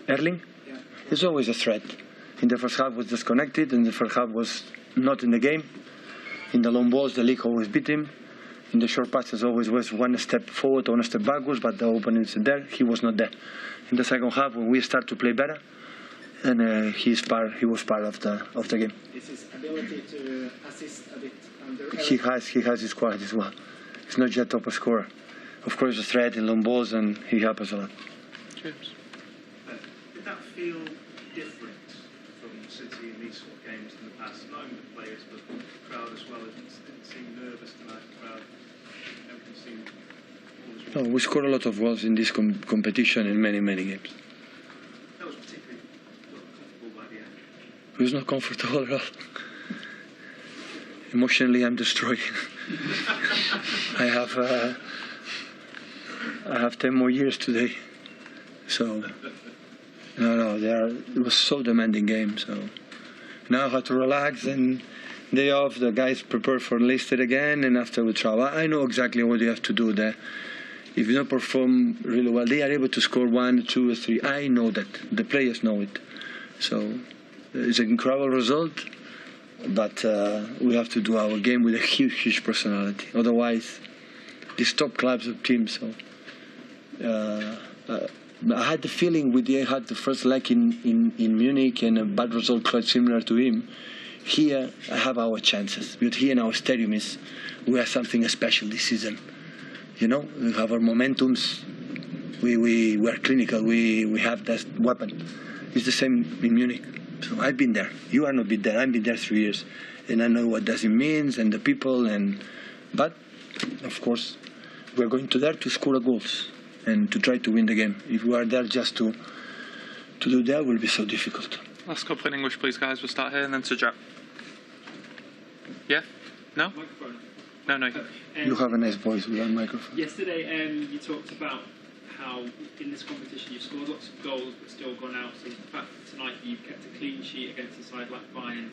Erling? Yeah. He's always a threat. In the first half was disconnected, and the first half was not in the game. In the long balls, the league always beat him. In the short passes, always was one step forward, one step backwards, but the opponents there, he was not there. In the second half, when we start to play better, and he was part of the game. Is his ability to assist a bit under? He has his qualities as well. He's not just a top scorer. Of course, a threat in long balls, and he helps us a lot. Cheers. Did that feel different from City in these sort of games in the past? Not only the players, but the crowd as well. It didn't seem nervous tonight, the crowd. Everything seemed always well. No, we scored a lot of goals in this competition in many games. That was particularly comfortable by the end. It was not comfortable at all. Emotionally, I'm destroyed. I have 10 more years today. So, it was so demanding game. So now I have to relax, and day off, the guys prepare for Leicester again, and after we travel. I know exactly what you have to do there. If you don't perform really well, they are able to score 1, 2, or 3. I know that. The players know it. So it's an incredible result, but we have to do our game with a huge personality. Otherwise, these top clubs of teams. So I had the feeling I had the first leg in Munich and a bad result quite similar to him. Here, I have our chances. But here in our stadium, we have something special this season. You know, we have our momentums. We are clinical. We have that weapon. It's the same in Munich. So I've been there. You are not been there. I've been there 3 years, and I know what does it means and the people. But of course, we're going to there to score goals and to try to win the game. If we are there just to do that, it will be so difficult. Last couple in English, please, guys. We'll start here and then to Jack. Yeah? No? No. You have a nice voice without microphone. Yesterday, you talked about how in this competition you've scored lots of goals but still gone out. So the fact that tonight you've kept a clean sheet against a side like Bayern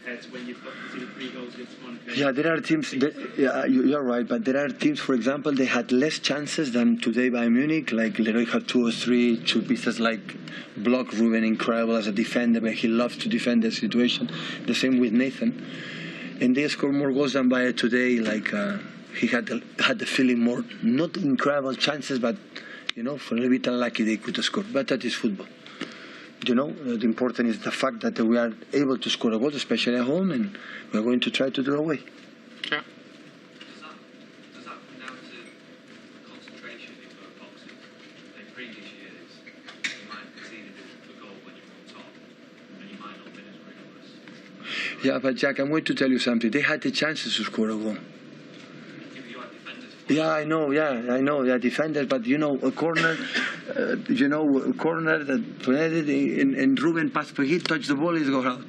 compared to when you've got 3 goals against Monaco. Yeah, there are teams. You're right, but there are teams. For example, they had less chances than today by Munich. Like Leroy had 2 or 3 pieces like block. Ruben incredible as a defender, but he loves to defend the situation. The same with Nathan. And they scored more goals than Bayern today. Like he had the feeling more, not incredible chances, but for a little bit unlucky they could score. But that is football. The important is the fact that we are able to score a goal, especially at home, and we are going to try to draw away. Yeah. Does that come down to concentration in both boxes? Like previous years, you might have conceded a goal when you're on top, and you might not have been as rigorous. Yeah, but Jack, I'm going to tell you something. They had the chances to score a goal. Yeah, I know. They are defenders, but a corner, a corner that and Ruben passed, but he touched the ball, he's go out.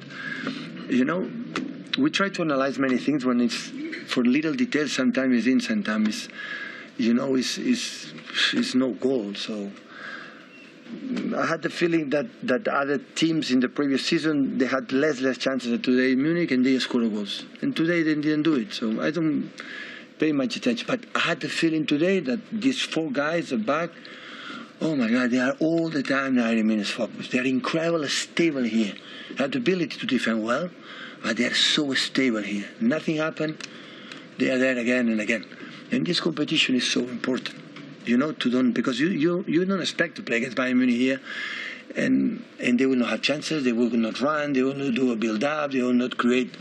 We try to analyze many things when it's for little details. Sometimes it's in, sometimes it's no goal. So I had the feeling that other teams in the previous season they had less chances than today in Munich, and they scored goals. And today they didn't do it. So I don't pay much attention, but I had the feeling today that these 4 guys are back. Oh my God, they are all the time 90 minutes focused. They are incredibly stable here. They have the ability to defend well, but they are so stable here. Nothing happened. They are there again and again. And this competition is so important, because you don't expect to play against Bayern Munich here, and they will not have chances. They will not run. They will not do a build-up. They will not create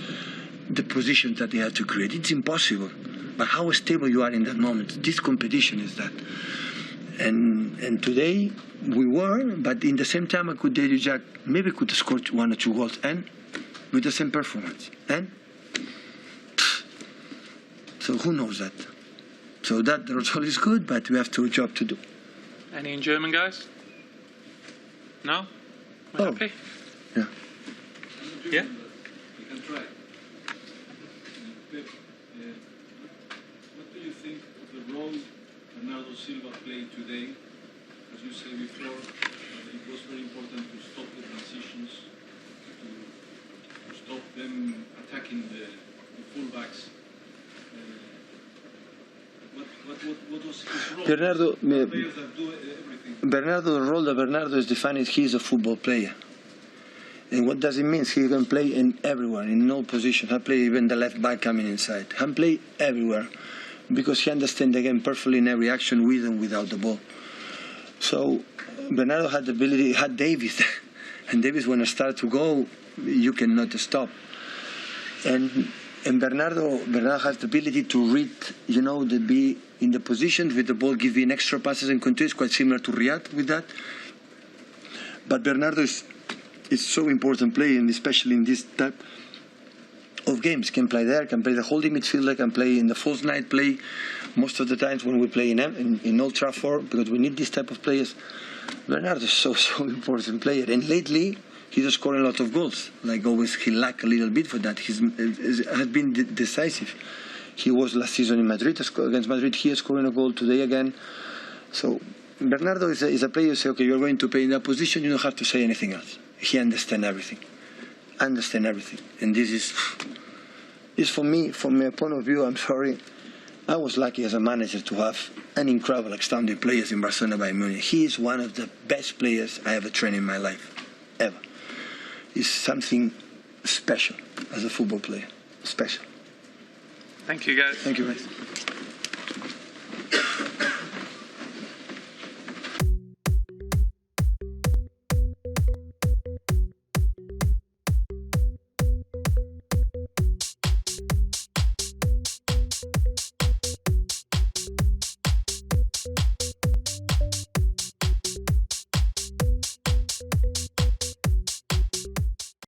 the positions that they have to create. It's impossible. But how stable you are in that moment. This competition is that. And today we were, but in the same time I could tell you, Jack, maybe could have scored 1 or 2 goals, and with the same performance. And so who knows that? So that result is good, but we have a job to do. Any in German, guys? No? We're happy? Yeah. Yeah? We can try. Pep, what do you think of the role Bernardo Silva played today? As you said before, it was very important to stop the transitions, to stop them attacking the fullbacks. What was his role? Bernardo, players that do everything. Bernardo, the role that Bernardo is defined is he is a football player. And what does it mean? He can play in everywhere, in no position. He play even the left back coming inside. He can play everywhere because he understands the game perfectly in every action with and without the ball. So Bernardo had the ability, had Davis. And Davis, when it started to go, you cannot stop. And Bernardo has the ability to read, to be in the position with the ball, giving extra passes and continues, quite similar to Riyad with that. But Bernardo is so important player, and especially in this type of games. Can play there, can play the holding midfielder, can play in the false nine play. Most of the times when we play in Old Trafford, because we need this type of players, Bernardo is so important player. And lately, he's scoring a lot of goals. Like always, he lacked a little bit for that. He has been decisive. He was last season in Madrid, against Madrid. He is scoring a goal today again. So Bernardo is a player you say, okay, you're going to play in that position, you don't have to say anything else. He understands everything. And this is for me, from my point of view, I'm sorry, I was lucky as a manager to have an incredible, outstanding players in Barcelona by Munich. He is one of the best players I ever trained in my life, ever. He's something special as a football player, special. Thank you, guys. Thank you, guys.